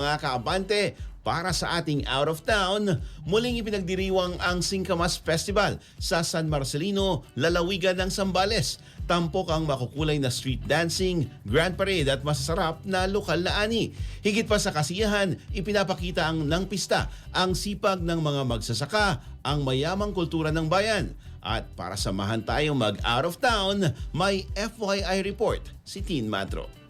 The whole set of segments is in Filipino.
Mga kaabante, para sa ating out of town, muling ipinagdiriwang ang Singkamas Festival sa San Marcelino, lalawigan ng Zambales. Tampok ang makukulay na street dancing, grand parade at masasarap na lokal na ani. Higit pa sa kasiyahan, ipinapakita ng pista ang sipag ng mga magsasaka, ang mayamang kultura ng bayan. At para samahan tayong mag-out of town, may FYI report si Tin Matro.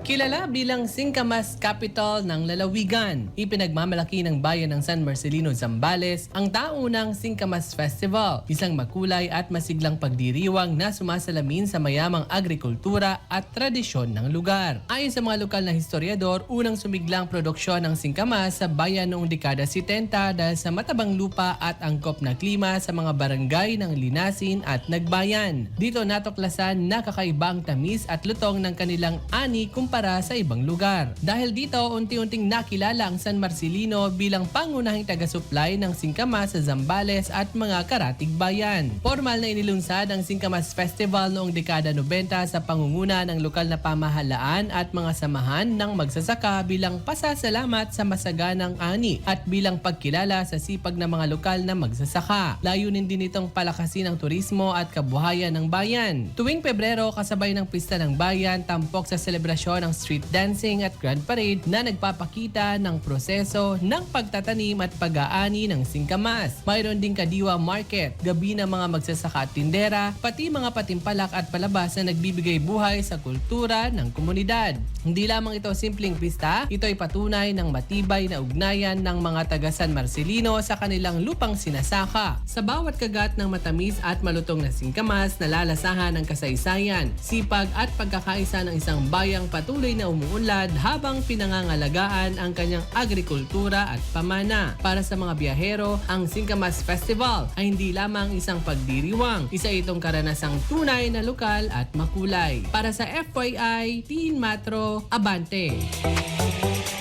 Kilala bilang Singkamas Capital ng Lalawigan, ipinagmamalaki ng bayan ng San Marcelino, Zambales ang taunang Singkamas Festival, isang makulay at masiglang pagdiriwang na sumasalamin sa mayamang agrikultura at tradisyon ng lugar. Ayon sa mga lokal na historiador, unang sumiglang produksyon ng Singkamas sa bayan noong dekada 70 dahil sa matabang lupa at angkop na klima sa mga barangay ng Linasin at Nagbayan. Dito natuklasan na kakaiba ang tamis at lutong ng kanilang ani kumpara sa ibang lugar. Dahil dito, unti-unting nakilala ang San Marcelino bilang pangunahing taga-supply ng Singkamas sa Zambales at mga karatig bayan. Formal na inilunsad ang Singkamas Festival noong dekada 90 sa pangunguna ng lokal na pamahalaan at mga samahan ng magsasaka bilang pasasalamat sa masaganang ani at bilang pagkilala sa sipag ng mga lokal na magsasaka. Layunin din itong palakasin ang turismo at kabuhayan ng bayan. Tuwing Pebrero, kasabay ng pista ng bayan, tampok sa selebrasyon ng street dancing at grand parade na nagpapakita ng proseso ng pagtatanim at pag-aani ng singkamas. Mayroon ding kadiwa market, gabi ng mga magsasaka at tindera, pati mga patimpalak at palabas na nagbibigay buhay sa kultura ng komunidad. Hindi lamang ito simpleng pista, ito ay patunay ng matibay na ugnayan ng mga taga San Marcelino sa kanilang lupang sinasaka. Sa bawat kagat ng matamis at malutong na singkamas, nalalasahan ang kasaysayan, sipag at pagkakaisa ng isang bayang patuloy na umuunlad habang pinangangalagaan ang kanyang agrikultura at pamana. Para sa mga biyahero, ang Singkamas Festival ay hindi lamang isang pagdiriwang, isa itong karanasang tunay na lokal at makulay. Para sa FYI, Tin Matro, Abante!